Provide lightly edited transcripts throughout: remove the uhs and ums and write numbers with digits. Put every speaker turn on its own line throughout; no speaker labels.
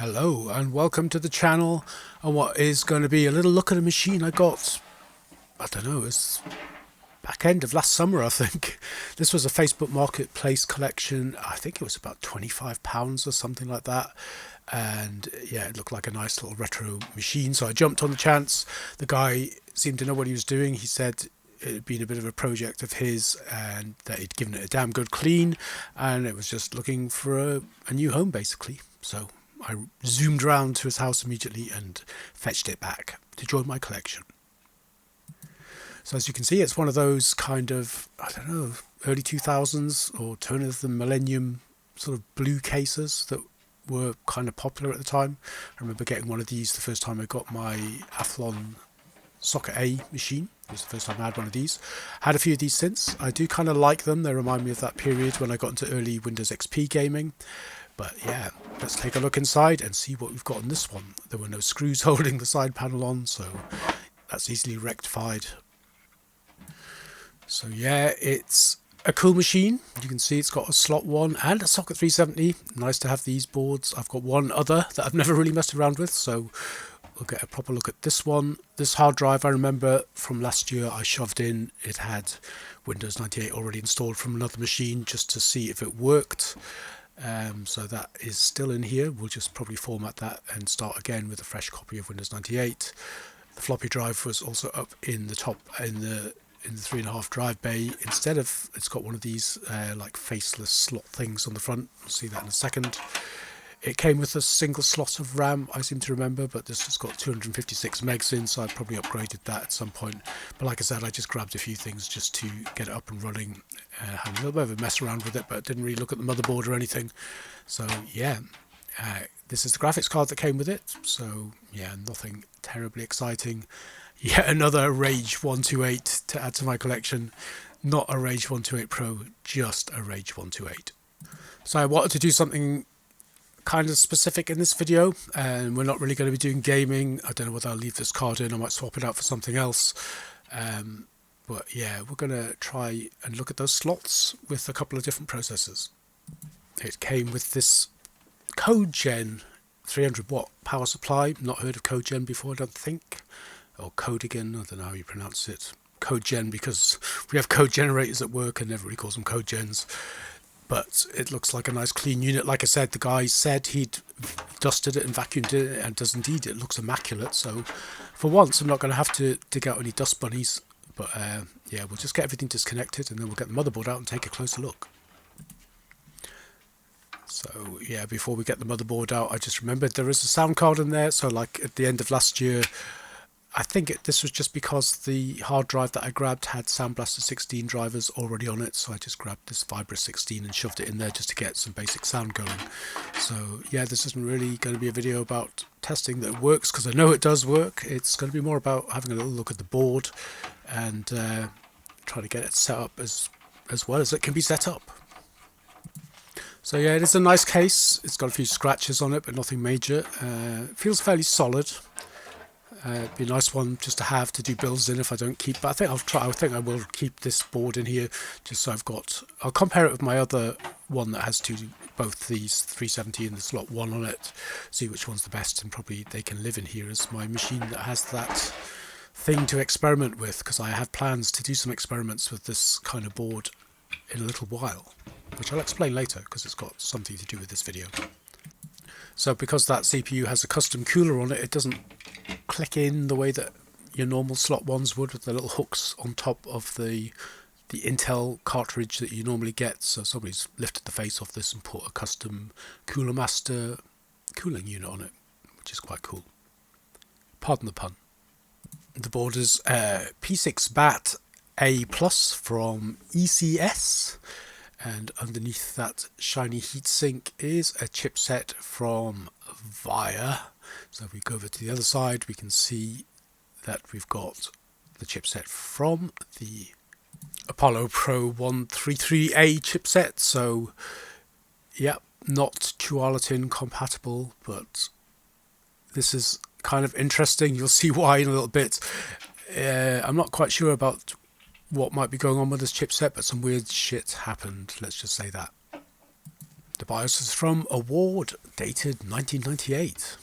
Hello and welcome to the channel and what is going to be a little look at a machine I got, I don't know, it's back end of last summer I think. This was a Facebook Marketplace collection. I think it was about £25 or something like that, and yeah, it looked like a nice little retro machine, so I jumped on the chance. The guy seemed to know what he was doing. He said it had been a bit of a project of his and that he'd given it a damn good clean and it was just looking for a new home basically. So I zoomed around to his house immediately and fetched it back to join my collection. So as you can see, it's one of those kind of, I don't know, early 2000s or turn of the millennium sort of blue cases that were kind of popular at the time. I remember getting one of these the first time I got my Athlon Socket A machine. It was the first time I had one of these. Had a few of these since. I do kind of like them. They remind me of that period when I got into early Windows XP gaming. But yeah, let's take a look inside and see what we've got on this one. There were no screws holding the side panel on, so that's easily rectified. So yeah, it's a cool machine. You can see it's got a slot 1 and a socket 370. Nice to have these boards. I've got one other that I've never really messed around with, so we'll get a proper look at this one. This hard drive I remember from last year I shoved in. It had Windows 98 already installed from another machine just to see if it worked. So that is still in here. We'll just probably format that and start again with a fresh copy of Windows 98. The floppy drive was also up in the top in the 3.5 drive bay. Instead of, it's got one of these like faceless slot things on the front. We'll see that in a second. It came with a single slot of RAM, I seem to remember, but this has got 256 megs in, so I probably upgraded that at some point. But like I said, I just grabbed a few things just to get it up and running. Had a little bit of a mess around with it, but didn't really look at the motherboard or anything. So yeah, this is the graphics card that came with it. So yeah, nothing terribly exciting. Yet another Rage 128 to add to my collection. Not a Rage 128 Pro, just a Rage 128. So I wanted to do something kind of specific in this video, and we're not really going to be doing gaming. I don't know whether I'll leave this card in. I might swap it out for something else, but yeah, we're going to try and look at those slots with a couple of different processors. It came with this CodeGen 300 watt power supply. Not heard of CodeGen before, I don't think, or Codigan, I don't know how you pronounce it. CodeGen because we have code generators at work and everybody calls them CodeGens. But it looks like a nice clean unit. Like I said, the guy said he'd dusted it and vacuumed it, and does indeed. It looks immaculate. So for once, I'm not going to have to dig out any dust bunnies. But yeah, we'll just get everything disconnected and then we'll get the motherboard out and take a closer look. So yeah, before we get the motherboard out, I just remembered there is a sound card in there. So like at the end of last year, I think this was just because the hard drive that I grabbed had Sound Blaster 16 drivers already on it, so I just grabbed this Vibra 16 and shoved it in there just to get some basic sound going. So yeah, this isn't really going to be a video about testing that it works, because I know it does work. It's going to be more about having a little look at the board and try to get it set up as well as it can be set up. So yeah, it is a nice case. It's got a few scratches on it, but nothing major. It feels fairly solid. It'd be a nice one just to have to do builds in if I don't keep. But I think I'll try. I think I will keep this board in here just so I've got. I'll compare it with my other one that has both these 370 and the slot 1 on it. See which one's the best, and probably they can live in here as my machine that has that thing to experiment with. Because I have plans to do some experiments with this kind of board in a little while, which I'll explain later because it's got something to do with this video. So because that CPU has a custom cooler on it, it doesn't click in the way that your normal slot ones would, with the little hooks on top of the Intel cartridge that you normally get. So somebody's lifted the face off this and put a custom Cooler Master cooling unit on it, which is quite cool. Pardon the pun. The board is P6 BAT A+ from ECS. And underneath that shiny heatsink is a chipset from VIA. So if we go over to the other side, we can see that we've got the chipset from the Apollo Pro 133A chipset. So yeah, not Tualatin compatible, but this is kind of interesting. You'll see why in a little bit. I'm not quite sure about what might be going on with this chipset, but some weird shit happened, let's just say that. The BIOS is from Award, dated 1998.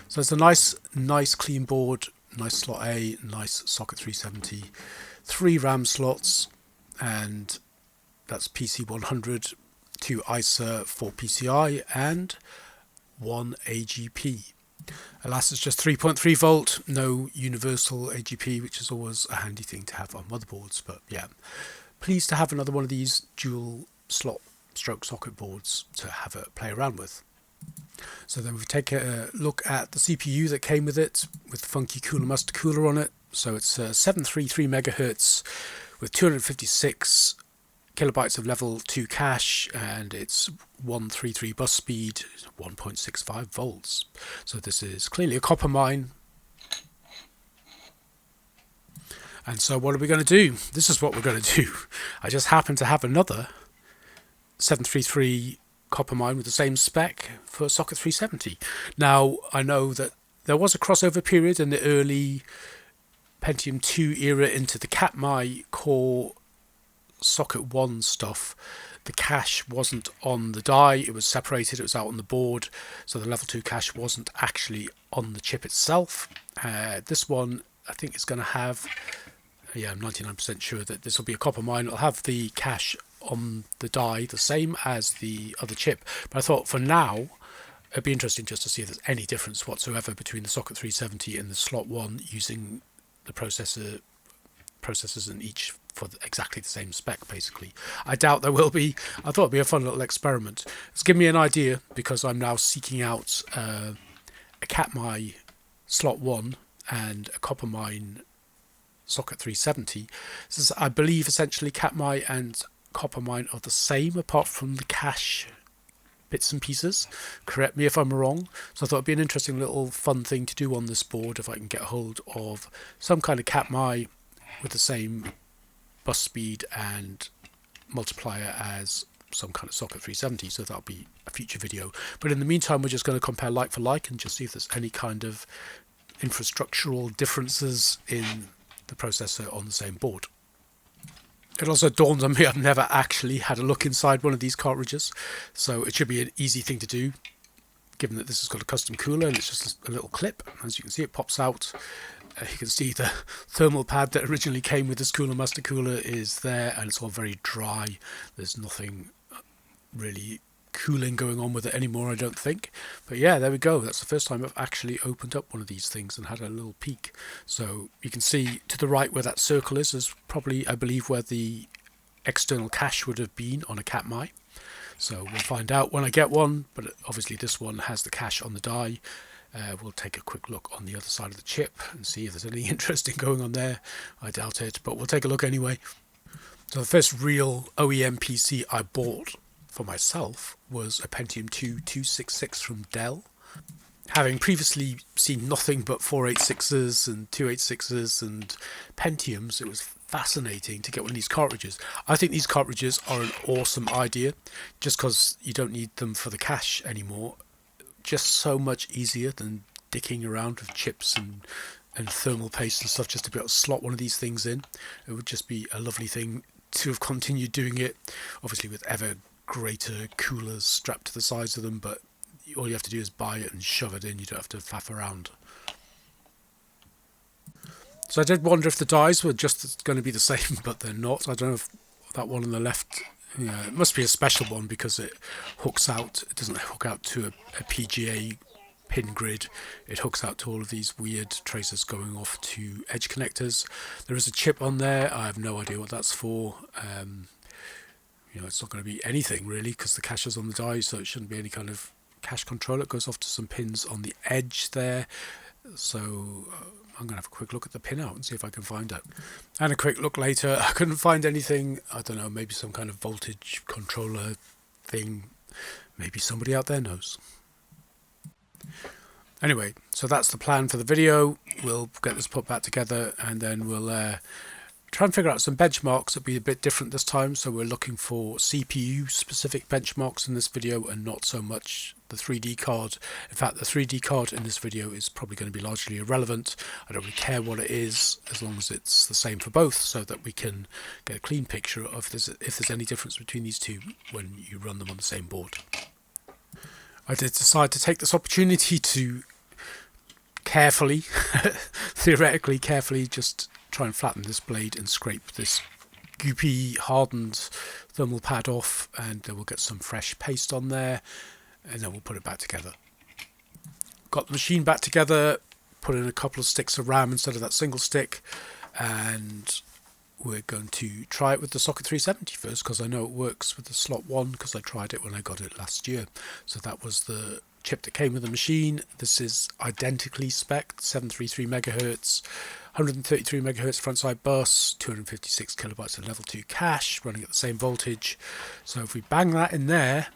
So it's a nice clean board, nice slot A, nice socket 370, 3 RAM slots, and that's PC 100, 2 ISA, 4 PCI, and 1 AGP. Alas, it's just 3.3 volt, no universal AGP, which is always a handy thing to have on motherboards. But yeah, pleased to have another one of these dual slot stroke socket boards to have a play around with. So then we take a look at the CPU that came with it, with funky Cooler Master cooler on it. So it's 733 megahertz with 256 kilobytes of level 2 cache, and it's 133 bus speed, 1.65 volts. So this is clearly a copper mine. And so what are we going to do? This is what we're going to do. I just happen to have another 733 copper mine with the same spec for socket 370. Now, I know that there was a crossover period in the early Pentium II era into the Katmai core socket 1 stuff. The cache wasn't on the die, it was separated, it was out on the board, so the level 2 cache wasn't actually on the chip itself. This one, I think, is going to have, yeah, I'm 99% sure that this will be a copper mine. It'll have the cache on the die the same as the other chip, but I thought for now it'd be interesting just to see if there's any difference whatsoever between the socket 370 and the slot 1 using the processors in each for exactly the same spec. Basically, I doubt there will be. I thought it'd be a fun little experiment. It's given me an idea because I'm now seeking out a Katmai slot 1 and a copper mine socket 370. This is, I believe, essentially Katmai and copper mine are the same apart from the cache bits and pieces. Correct me if I'm wrong. So I thought it'd be an interesting little fun thing to do on this board if I can get hold of some kind of Katmai with the same bus speed and multiplier as some kind of socket 370. So that'll be a future video. But in the meantime, we're just going to compare like for like and just see if there's any kind of infrastructural differences in the processor on the same board. It also dawned on me I've never actually had a look inside one of these cartridges, so it should be an easy thing to do, given that this has got a custom cooler and it's just a little clip. As you can see, it pops out. You can see the thermal pad that originally came with this Cooler Master cooler is there, and it's all very dry. There's nothing really cooling going on with it anymore, I don't think. But yeah, there we go. That's the first time I've actually opened up one of these things and had a little peek. So you can see to the right where that circle is probably, I believe, where the external cache would have been on a Katmai. So we'll find out when I get one, but obviously this one has the cache on the die. We'll take a quick look on the other side of the chip and see if there's anything interesting going on there. I doubt it, but we'll take a look anyway. So the first real OEM PC I bought for myself was a Pentium II 266 from Dell. Having previously seen nothing but 486s and 286s and Pentiums, it was fascinating to get one of these cartridges. I think these cartridges are an awesome idea, just because you don't need them for the cache anymore. Just so much easier than dicking around with chips and thermal paste and stuff just to be able to slot one of these things in. It would just be a lovely thing to have continued doing it, obviously with ever greater coolers strapped to the sides of them, but all you have to do is buy it and shove it in. You don't have to faff around. So I did wonder if the dies were just going to be the same, but they're not. I don't know if that one on the left, it must be a special one because it hooks out. It doesn't hook out to a PGA pin grid. It hooks out to all of these weird traces going off to edge connectors. There is a chip on there. I have no idea what that's for. It's not going to be anything really because the cache is on the die, so it shouldn't be any kind of cache control. It goes off to some pins on the edge there. So I'm going to have a quick look at the pinout and see if I can find it. And a quick look later. I couldn't find anything. I don't know, maybe some kind of voltage controller thing. Maybe somebody out there knows. Anyway, so that's the plan for the video. We'll get this put back together and then we'll try and figure out some benchmarks that'll be a bit different this time. So we're looking for CPU specific benchmarks in this video and not so much the 3D card. In fact, the 3D card in this video is probably going to be largely irrelevant. I don't really care what it is, as long as it's the same for both, so that we can get a clean picture of if there's any difference between these two when you run them on the same board. I did decide to take this opportunity to carefully, theoretically carefully, just try and flatten this blade and scrape this goopy hardened thermal pad off, and then we'll get some fresh paste on there, and then we'll put it back together. Got the machine back together, put in a couple of sticks of RAM instead of that single stick, and we're going to try it with the Socket 370 first, because I know it works with the slot 1 because I tried it when I got it last year. So that was the chip that came with the machine. This is identically spec'd, 733 megahertz, 133 megahertz front side bus, 256 kilobytes of level 2 cache, running at the same voltage. So if we bang that in there,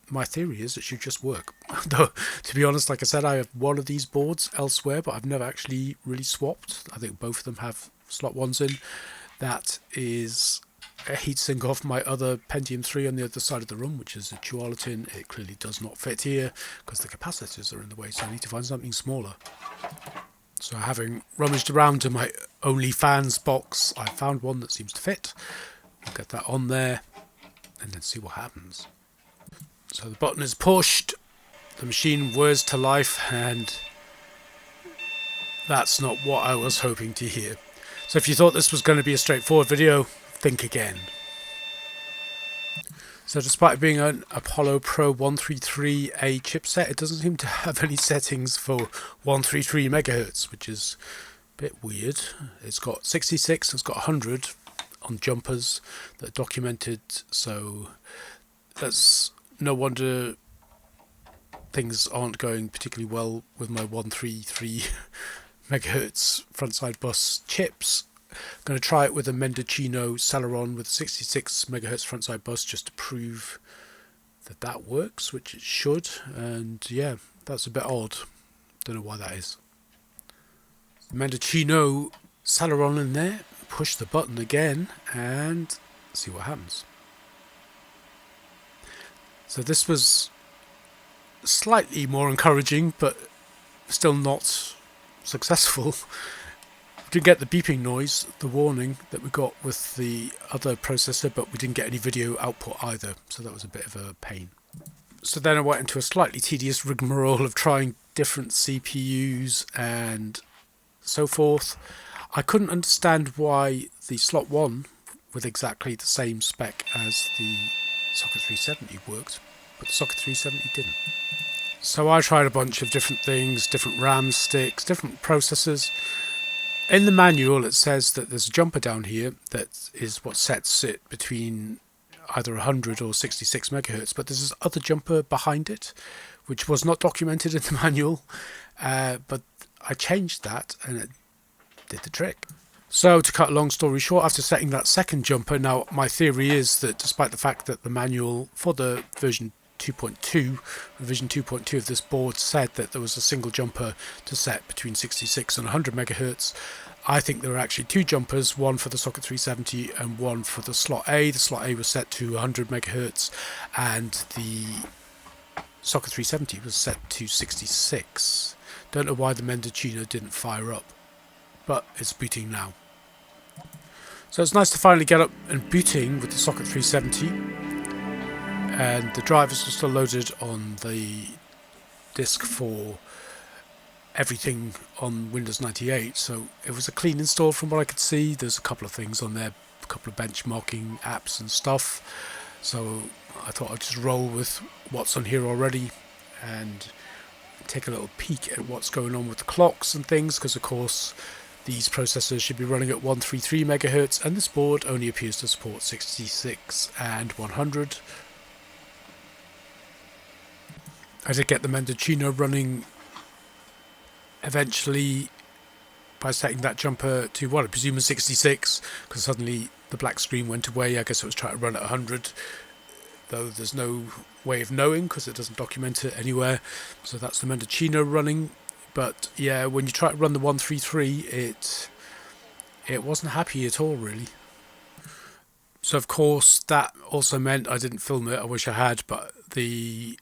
my theory is it should just work. Though, to be honest, like I said, I have one of these boards elsewhere, but I've never actually really swapped. I think both of them have slot 1s in. That is a heatsink off my other Pentium III on the other side of the room, which is a dualitin. It clearly does not fit here because the capacitors are in the way, so I need to find something smaller. So having rummaged around in my OnlyFans box, I found one that seems to fit. We'll get that on there and then see what happens. So the button is pushed, the machine whirs to life, and that's not what I was hoping to hear. So if you thought this was going to be a straightforward video, think again. So despite it being an Apollo Pro 133A chipset, it doesn't seem to have any settings for 133 megahertz, which is a bit weird. It's got 66, it's got 100 on jumpers that are documented, so that's no wonder things aren't going particularly well with my 133 megahertz frontside bus chips. I'm going to try it with a Mendocino Celeron with 66 megahertz frontside bus just to prove that that works, which it should. And yeah, that's a bit odd. Don't know why that is. Mendocino Celeron in there. Push the button again and see what happens. So this was slightly more encouraging, but still not successful. Didn't get the beeping noise, the warning that we got with the other processor, but we didn't get any video output either, so that was a bit of a pain. So then I went into a slightly tedious rigmarole of trying different CPUs and so forth. I couldn't understand why the slot 1 with exactly the same spec as the Socket 370 worked, but the Socket 370 didn't. So I tried a bunch of different things, different RAM sticks, different processors. In the manual it says that there's a jumper down here that is what sets it between either 100 or 66 megahertz, but there's this other jumper behind it which was not documented in the manual, but I changed that and it did the trick. So to cut a long story short, after setting that second jumper, now my theory is that despite the fact that the manual for the version 2.2, revision 2.2 of this board said that there was a single jumper to set between 66 and 100 megahertz, I think there are actually two jumpers, one for the Socket 370 and one for the slot A. The slot A was set to 100 megahertz and the Socket 370 was set to 66. Don't know why the Mendocino didn't fire up, but it's booting now. So it's nice to finally get up and booting with the Socket 370. And the drivers are still loaded on the disk for everything on Windows 98, so it was a clean install from what I could see. There's a couple of things on there, a couple of benchmarking apps and stuff, so I thought I'd just roll with what's on here already and take a little peek at what's going on with the clocks and things, because of course these processors should be running at 133 megahertz and this board only appears to support 66 and 100. I did get the Mendocino running eventually by setting that jumper to what I presume is 66, because suddenly the black screen went away. I guess it was trying to run at 100, though there's no way of knowing because it doesn't document it anywhere. So that's the Mendocino running. But yeah, when you try to run the 133, it wasn't happy at all, really. So of course that also meant I didn't film it. I wish I had, but the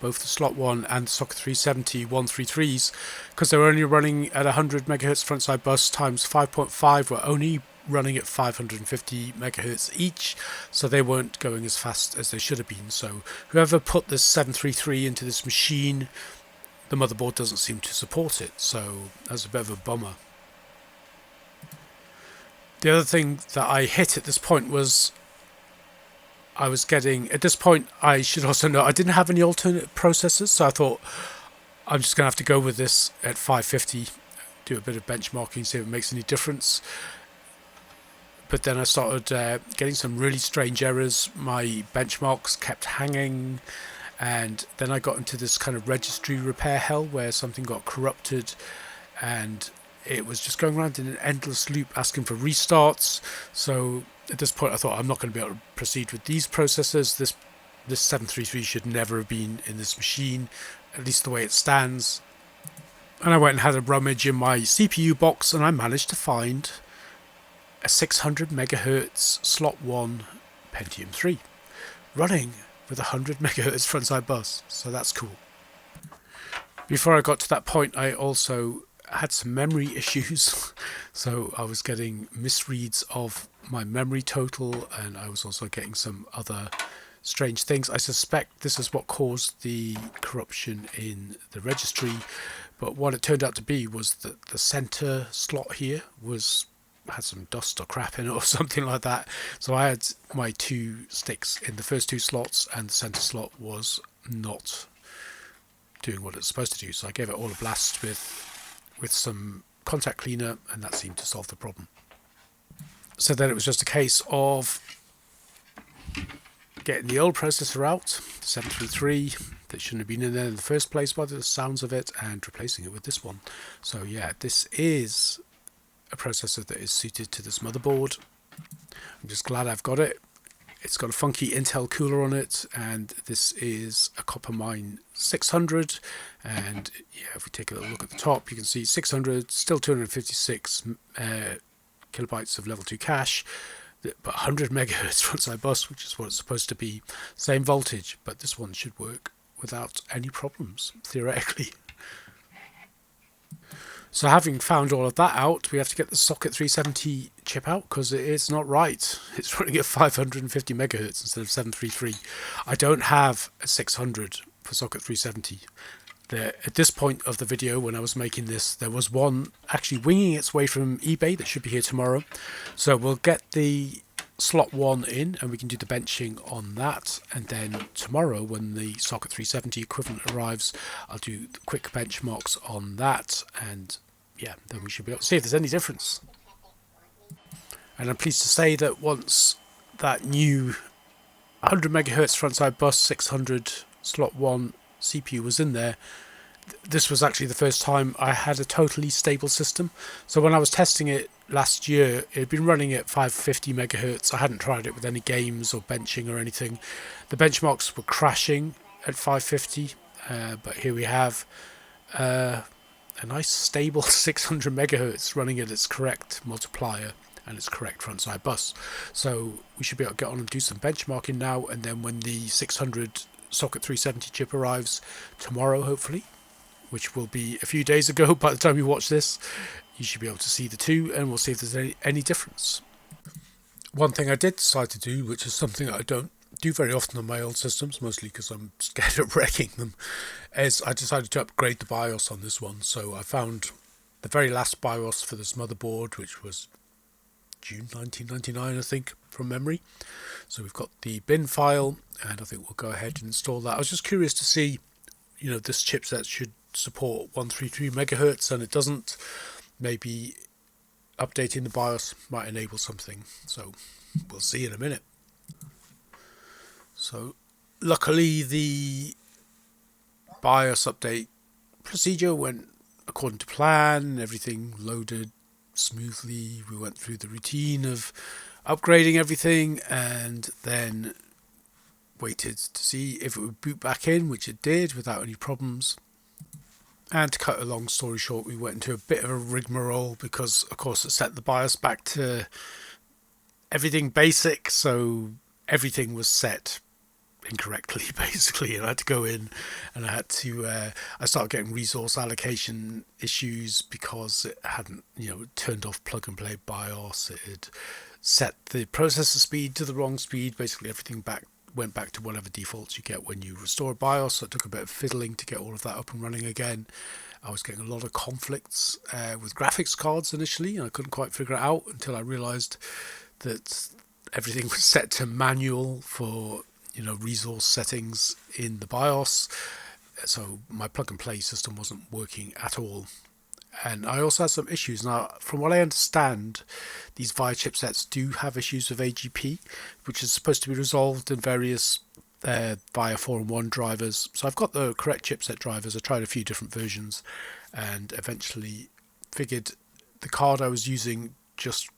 both the slot 1 and the socket 370 133s, because they were only running at 100 megahertz frontside bus times 5.5, were only running at 550 megahertz each, so they weren't going as fast as they should have been. So whoever put this 733 into this machine, the motherboard doesn't seem to support it, so that's a bit of a bummer. The other thing that I hit at this point was I was getting, at this point I should also know I didn't have any alternate processors, so I thought I'm just going to have to go with this at 550, do a bit of benchmarking, see if it makes any difference. But then I started getting some really strange errors. My benchmarks kept hanging, and then I got into this kind of registry repair hell where something got corrupted, and it was just going around in an endless loop asking for restarts. So at this point I thought I'm not going to be able to proceed with these processors. This 733 should never have been in this machine, at least the way it stands. And I went and had a rummage in my CPU box, and I managed to find a 600 megahertz slot 1 Pentium III running with 100 megahertz frontside bus, so that's cool. Before I got to that point, I also had some memory issues, so I was getting misreads of my memory total, and I was also getting some other strange things. I suspect this is what caused the corruption in the registry, but what it turned out to be was that the center slot here had some dust or crap in it or something like that. So I had my 2 sticks in the first 2 slots, and the center slot was not doing what it's supposed to do. So I gave it all a blast with some contact cleaner, and that seemed to solve the problem. So then it was just a case of getting the old processor out, the 733, that shouldn't have been in there in the first place by the sounds of it, and replacing it with this one. So yeah, this is a processor that is suited to this motherboard. I'm just glad I've got it. It's got a funky Intel cooler on it, and this is a Coppermine 600. And yeah, if we take a little look at the top, you can see 600, still 256 kilobytes of level 2 cache, but 100 megahertz frontside bus, which is what it's supposed to be. Same voltage, but this one should work without any problems, theoretically. So having found all of that out, we have to get the socket 370 chip out, because it's not right. It's running at 550 megahertz instead of 733. I don't have a 600 for socket 370. At this point of the video, when I was making this, there was one actually winging its way from eBay that should be here tomorrow. So we'll get the slot 1 in, and we can do the benching on that, and then tomorrow when the socket 370 equivalent arrives, I'll do the quick benchmarks on that, and yeah, then we should be able to see if there's any difference. And I'm pleased to say that once that new 100 megahertz frontside bus 600 slot 1 CPU was in there, this was actually the first time I had a totally stable system. So when I was testing it last year, it had been running at 550 megahertz. I hadn't tried it with any games or benching or anything. The benchmarks were crashing at 550, but here we have a nice stable 600 megahertz running at its correct multiplier and its correct frontside bus. So we should be able to get on and do some benchmarking now, and then when the 600 socket 370 chip arrives tomorrow, hopefully, which will be a few days ago by the time you watch this, you should be able to see the two, and we'll see if there's any difference. One thing I did decide to do, which is something that I don't do very often on my old systems, mostly because I'm scared of wrecking them, is I decided to upgrade the BIOS on this one. So I found the very last BIOS for this motherboard, which was June 1999, I think, from memory. So we've got the bin file, and I think we'll go ahead and install that. I was just curious to see, this chipset should support 133 megahertz, and it doesn't. Maybe updating the BIOS might enable something. So we'll see in a minute. So luckily the BIOS update procedure went according to plan. Everything loaded smoothly. We went through the routine of upgrading everything, and then waited to see if it would boot back in, which it did without any problems. And to cut a long story short, we went into a bit of a rigmarole because, of course, it set the BIOS back to everything basic, so everything was set incorrectly basically, and I had to go in and I started getting resource allocation issues because it hadn't turned off plug and play BIOS. It had set the processor speed to the wrong speed. Basically everything went back to whatever defaults you get when you restore a BIOS, so it took a bit of fiddling to get all of that up and running again. I was getting a lot of conflicts with graphics cards initially, and I couldn't quite figure it out until I realized that everything was set to manual for resource settings in the BIOS, so my plug and play system wasn't working at all. And I also had some issues. Now, from what I understand, these VIA chipsets do have issues with AGP, which is supposed to be resolved in various VIA 4-in-1 drivers. So I've got the correct chipset drivers. I tried a few different versions and eventually figured the card I was using just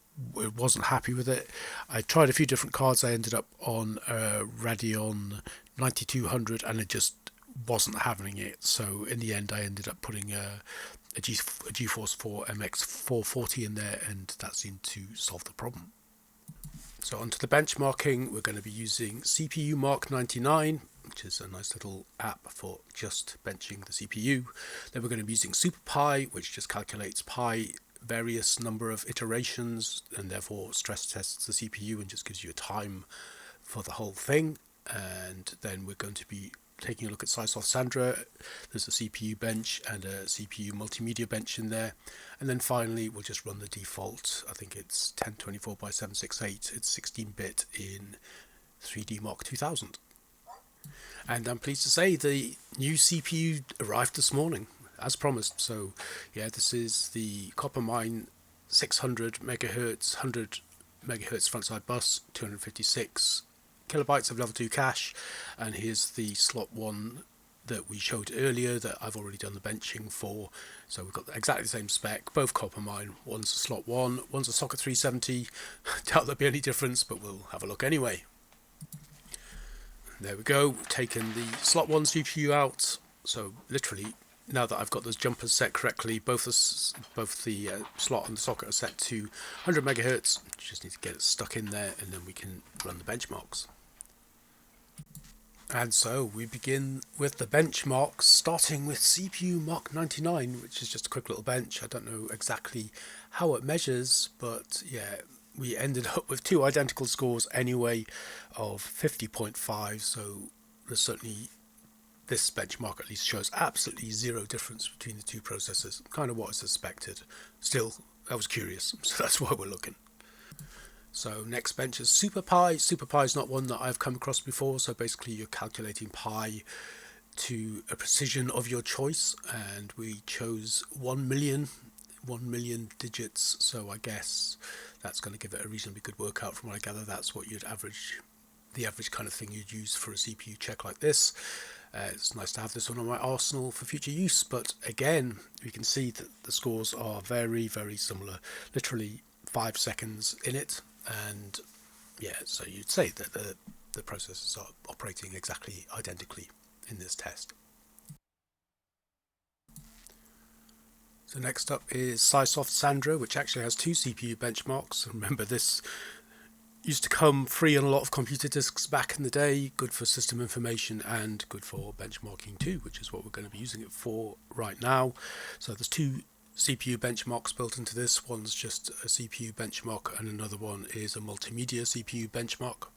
wasn't happy with it. I tried a few different cards. I ended up on a Radeon 9200 and it just wasn't having it. So in the end I ended up putting a GeForce 4 MX 440 in there, and that seemed to solve the problem. So onto the benchmarking, we're going to be using CPU Mark 99, which is a nice little app for just benching the CPU. Then we're going to be using SuperPi, which just calculates pi various number of iterations and therefore stress tests the CPU and just gives you a time for the whole thing. And then we're going to be taking a look at SiSoft Sandra. There's a CPU bench and a CPU multimedia bench in there. And then finally we'll just run the default, I think it's 1024 by 768, it's 16-bit in 3D Mark 2000. And I'm pleased to say the new CPU arrived this morning as promised. So yeah, this is the Coppermine 600 megahertz 100 megahertz frontside bus, 256 kilobytes of level 2 cache, and here's the slot 1 that we showed earlier that I've already done the benching for. So we've got exactly the same spec, both Coppermine. One's a slot 1, one's a socket 370. Doubt there'll be any difference, but we'll have a look anyway. There we go, taken the slot 1 CPU out. So literally, now that I've got those jumpers set correctly, both the slot and the socket are set to 100 megahertz. Just need to get it stuck in there and then we can run the benchmarks. And so we begin with the benchmarks, starting with CPU Mark 99, which is just a quick little bench. I don't know exactly how it measures, but yeah, we ended up with two identical scores anyway of 50.5, so there's certainly, this benchmark at least shows absolutely zero difference between the two processors, kind of what I suspected. Still, I was curious, so that's why we're looking. So next bench is SuperPi. SuperPi is not one that I've come across before, so basically you're calculating pi to a precision of your choice, and we chose 1 million digits, so I guess that's going to give it a reasonably good workout. From what I gather, that's what you'd average, the average kind of thing you'd use for a CPU check like this. It's nice to have this one on my arsenal for future use, but again, we can see that the scores are very, very similar, literally 5 seconds in it. And yeah, so you'd say that the processors are operating exactly identically in this test. So next up is SiSoft Sandra, which actually has two CPU benchmarks. Remember, this used to come free on a lot of computer disks back in the day, good for system information and good for benchmarking too, which is what we're going to be using it for right now. So there's two CPU benchmarks built into this. One's just a CPU benchmark and another one is a multimedia CPU benchmark.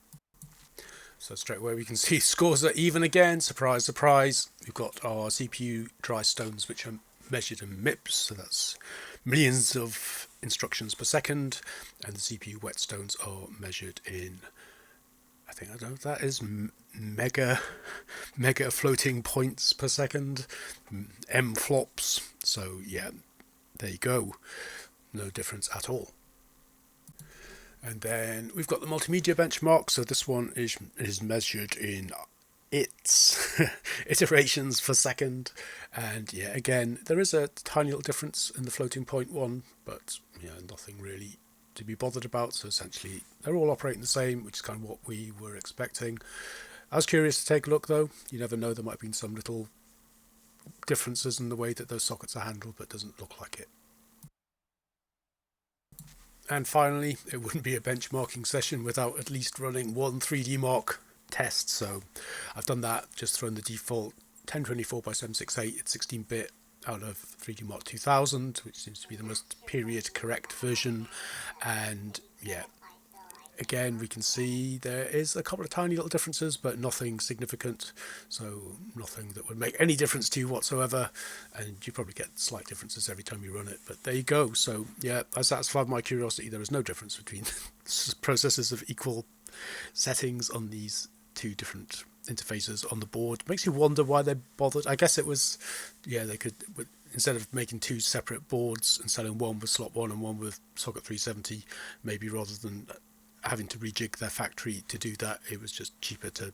So straight away we can see scores are even again, surprise, surprise. We've got our CPU dry stones which are measured in MIPS, so that's millions of instructions per second, and the CPU wet stones are measured in, I don't know if that is mega floating points per second, M flops. So yeah, there you go, no difference at all. And then we've got the multimedia benchmark, so this one is measured in its iterations per second, and yeah, again there is a tiny little difference in the floating point one, but yeah, nothing really to be bothered about. So essentially they're all operating the same, which is kind of what we were expecting. I was curious to take a look though. You never know, there might have been some little differences in the way that those sockets are handled, but it doesn't look like it. And finally, it wouldn't be a benchmarking session without at least running one 3D Mark test. So I've done that, just thrown the default 1024 by 768 at 16-bit out of 3D Mark 2000, which seems to be the most period correct version. And yeah, again, we can see there is a couple of tiny little differences, but nothing significant. So nothing that would make any difference to you whatsoever. And you probably get slight differences every time you run it. But there you go. So yeah, I satisfied my curiosity. There is no difference between processes of equal settings on these two different interfaces on the board. Makes you wonder why they bothered. I guess it was, yeah, they could, instead of making two separate boards and selling one with slot 1 and one with socket 370, maybe rather than having to rejig their factory to do that, it was just cheaper to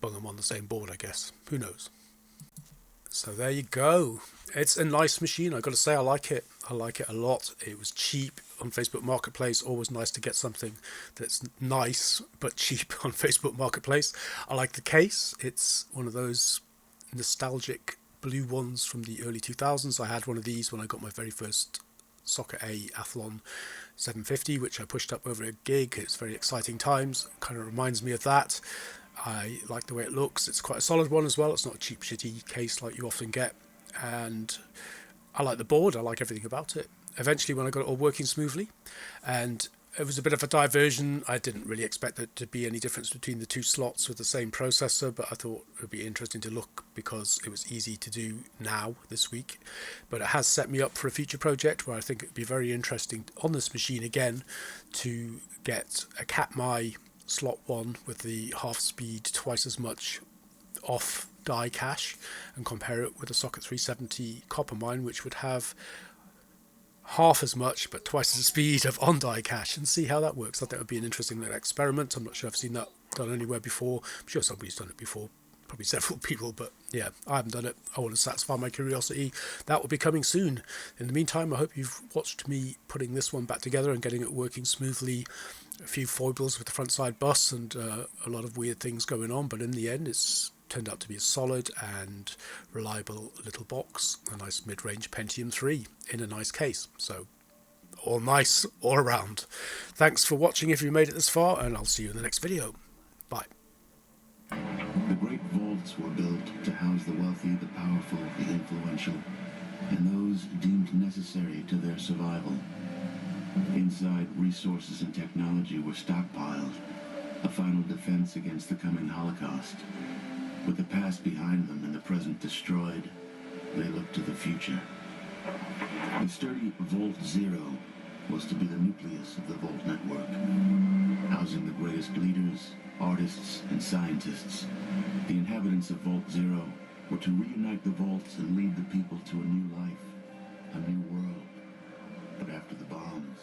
bung them on the same board, I guess. Who knows? So there you go. It's a nice machine. I've got to say, I like it. I like it a lot. It was cheap on Facebook Marketplace. Always nice to get something that's nice but cheap on Facebook Marketplace. I like the case. It's one of those nostalgic blue ones from the early 2000s. I had one of these when I got my very first Socket A Athlon 750, which I pushed up over a gig. It's very exciting times. Kind of reminds me of that. I like the way it looks. It's quite a solid one as well. It's not a cheap shitty case like you often get. And I like the board. I like everything about it. Eventually, when I got it all working smoothly, and it was a bit of a diversion. I didn't really expect there to be any difference between the two slots with the same processor, but I thought it would be interesting to look because it was easy to do now this week. But it has set me up for a future project where I think it would be very interesting on this machine again to get a Katmai slot 1 with the half speed, twice as much off die cache, and compare it with a socket 370 copper mine, which would have half as much but twice the speed of on die cache, and see how that works. I think it would be an interesting little experiment. I'm not sure I've seen that done anywhere before. I'm sure somebody's done it before, probably several people, but yeah, I haven't done it. I want to satisfy my curiosity. That will be coming soon. In the meantime, I hope you've watched me putting this one back together and getting it working smoothly. A few foibles with the front side bus and a lot of weird things going on, but in the end it's turned out to be a solid and reliable little box, a nice mid-range Pentium III in a nice case. So all nice all around. Thanks for watching if you made it this far, and I'll see you in the next video. Bye.
The great vaults were built to house the wealthy, the powerful, the influential, and those deemed necessary to their survival. Inside, resources and technology were stockpiled, a final defense against the coming Holocaust. With the past behind them and the present destroyed, they looked to the future. The sturdy Vault Zero was to be the nucleus of the Vault network, housing the greatest leaders, artists, and scientists. The inhabitants of Vault Zero were to reunite the vaults and lead the people to a new life, a new world. But after the bombs,